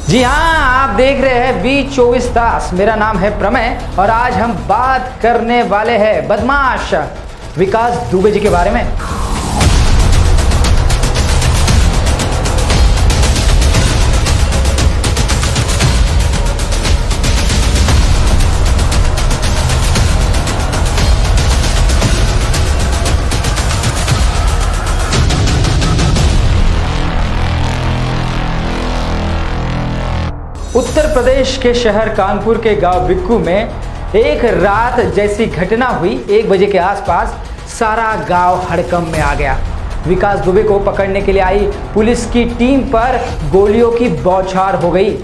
जी हाँ, आप देख रहे हैं V24 तास। मेरा नाम है प्रमेय और आज हम बात करने वाले हैं बदमाश विकास दुबे जी के बारे में। उत्तर प्रदेश के शहर कानपुर के गांव बिक्कू में एक रात जैसी घटना हुई। 1 बजे के आसपास सारा गांव हड़कंप में आ गया। विकास दुबे को पकड़ने के लिए आई पुलिस की टीम पर गोलियों की बौछार हो गई,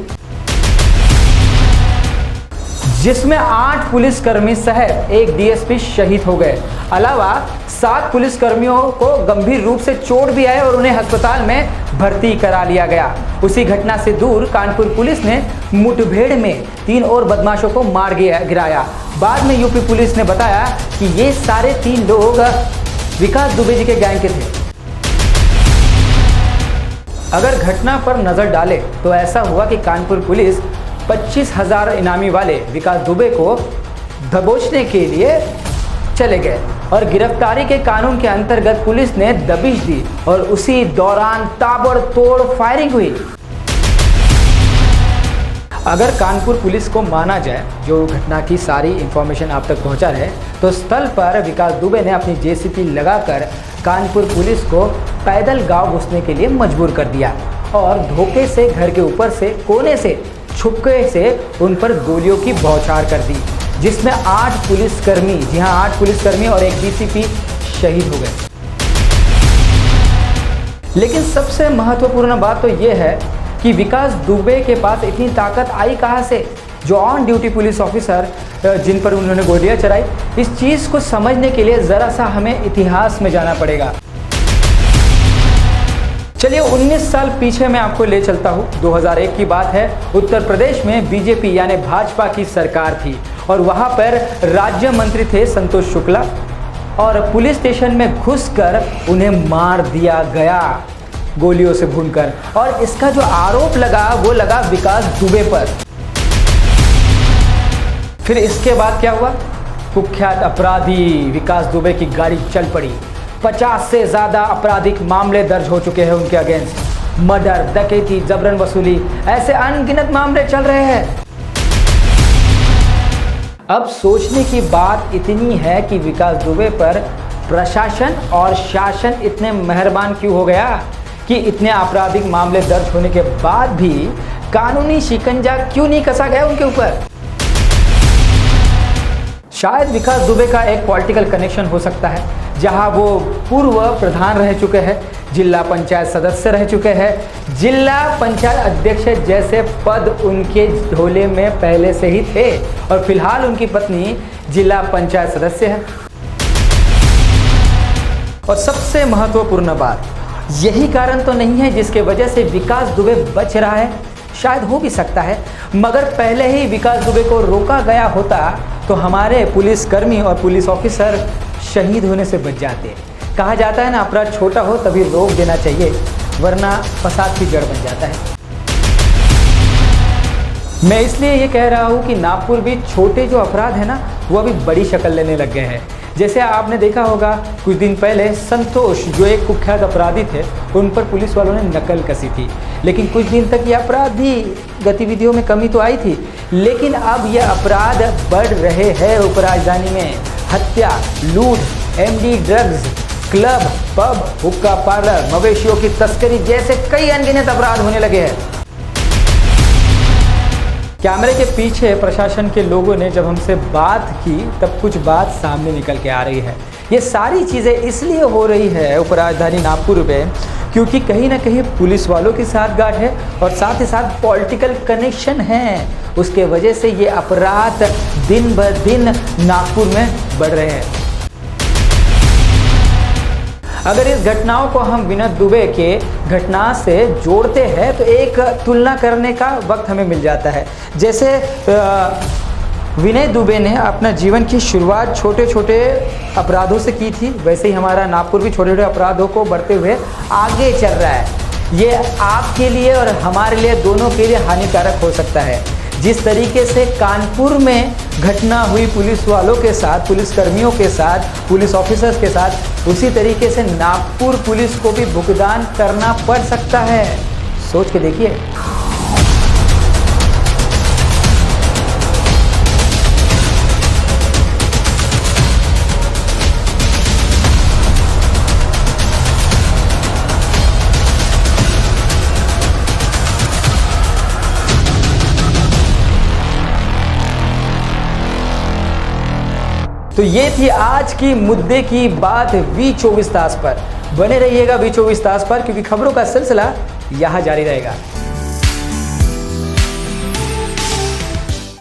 जिसमें 8 पुलिसकर्मी सहित एक डीएसपी शहीद हो गए। अलावा 7 पुलिसकर्मियों को गंभीर रूप से चोट भी आई और उन्हें अस्पताल में भर्ती करा लिया गया। उसी घटना से दूर कानपुर पुलिस ने मुठभेड़ में 3 और बदमाशों को मार गिराया। बाद में यूपी पुलिस ने बताया कि ये सारे 3 लोग विकास दुबे जी के गैंग के थे। अगर घटना पर नजर डालें तो ऐसा हुआ कि कानपुर पुलिस 25,000 इनामी वाले विकास दुबे को दबोचने के लिए चले गए और गिरफ्तारी के कानून के अंतर्गत पुलिस ने दबिश दी और उसी दौरान ताबड़तोड़ फायरिंग हुई। अगर कानपुर पुलिस को माना जाए, जो घटना की सारी इंफॉर्मेशन आप तक पहुंचा रहे, तो स्थल पर विकास दुबे ने अपनी जेसीबी लगाकर कानपुर पुलिस को पैदल गांव घुसने के लिए मजबूर कर दिया और धोखे से घर के ऊपर से कोने से छुपके से उन पर गोलियों की बौछार कर दी, जिसमें 8 पुलिसकर्मी, जी हां 8 पुलिसकर्मी और एक डीसीपी शहीद हो गए। लेकिन सबसे महत्वपूर्ण बात तो यह है कि विकास दुबे के पास इतनी ताकत आई कहां से। जो ऑन ड्यूटी पुलिस ऑफिसर जिन पर उन्होंने गोलियां चलाई, इस चीज़ को समझने के लिए ज़रा सा हमें इतिहास में जाना पड़ेगा। चलिए 19 साल पीछे मैं आपको ले चलता हूँ। 2001 की बात है। उत्तर प्रदेश में बीजेपी यानी भाजपा की सरकार थी और वहाँ पर राज्य मंत्री थे संतोष शुक्ला और पुलिस स्टेशन में घुसकर उन्हें मार दिया गया गोलियों से भूनकर। और इसका जो आरोप लगा वो लगा विकास दुबे पर। फिर इसके बाद क्या हुआ? कुख्यात अपराधी विकास दुबे की गाड़ी चल पड़ी। 50 से ज़्यादा आपराधिक मामले दर्ज हो चुके हैं उनके अगेंस्ट। मर्डर, डकैती, जबरन वसूली, ऐसे अनगिनत मामले चल रहे हैं। अब सोचने की बात इतनी है कि विकास दुबे पर प्रशासन और शासन इतने मेहरबान क्यों हो गया कि इतने आपराधिक मामले दर्ज होने के बाद भी कानूनी शिकंजा क्यों नहीं कसा गया उनके ऊपर। शायद विकास दुबे का एक पॉलिटिकल कनेक्शन हो सकता है, जहां वो पूर्व प्रधान रह चुके हैं, जिला पंचायत सदस्य रह चुके हैं, जिला पंचायत अध्यक्ष जैसे पद उनके झोले में पहले से ही थे और फिलहाल उनकी पत्नी जिला पंचायत सदस्य है। और सबसे महत्वपूर्ण बात, यही कारण तो नहीं है जिसके वजह से विकास दुबे बच रहा है। शायद हो भी सकता है, मगर पहले ही विकास दुबे को रोका गया होता तो हमारे पुलिसकर्मी और पुलिस ऑफिसर शहीद होने से बच जाते। कहा जाता है ना, अपराध छोटा हो तभी रोक देना चाहिए, वरना फसाद की जड़ बन जाता है। मैं इसलिए ये कह रहा हूँ कि नागपुर भी छोटे जो अपराध है ना, वो अभी बड़ी शक्ल लेने लग गए हैं। जैसे आपने देखा होगा कुछ दिन पहले संतोष, जो एक कुख्यात अपराधी थे, उन पर पुलिस वालों ने नकल कसी थी। लेकिन कुछ दिन तक ये अपराधी गतिविधियों में कमी तो आई थी, लेकिन अब ये अपराध बढ़ रहे हैं उपराजधानी में। हत्या, लूट, एमडी ड्रग्स, क्लब, पब, हुक्का पार्लर, मवेशियों की तस्करी जैसे कई अनगिनत अपराध होने लगे हैं। कैमरे के पीछे प्रशासन के लोगों ने जब हमसे बात की तब कुछ बात सामने निकल के आ रही है। ये सारी चीज़ें इसलिए हो रही है उपराजधानी नागपुर में क्योंकि कहीं ना कहीं पुलिस वालों की साठगांठ है और साथ ही साथ पॉलिटिकल कनेक्शन है। उसके वजह से ये अपराध दिन ब दिन नागपुर में बढ़ रहे हैं। अगर इस घटनाओं को हम विनोद दुबे के घटना से जोड़ते हैं तो एक तुलना करने का वक्त हमें मिल जाता है। जैसे विनय दुबे ने अपना जीवन की शुरुआत छोटे छोटे अपराधों से की थी, वैसे ही हमारा नागपुर भी छोटे छोटे अपराधों को बढ़ते हुए आगे चल रहा है। ये आपके लिए और हमारे लिए दोनों के लिए हानिकारक हो सकता है। जिस तरीके से कानपुर में घटना हुई पुलिस वालों के साथ, पुलिस कर्मियों के साथ, पुलिस ऑफिसर्स के साथ, उसी तरीके से नागपुर पुलिस को भी भुगतान करना पड़ सकता है। सोच के देखिए। तो ये थी आज की मुद्दे की बात V24 तास पर। बने रहिएगा V24 तास पर, क्योंकि खबरों का सिलसिला यहाँ जारी रहेगा।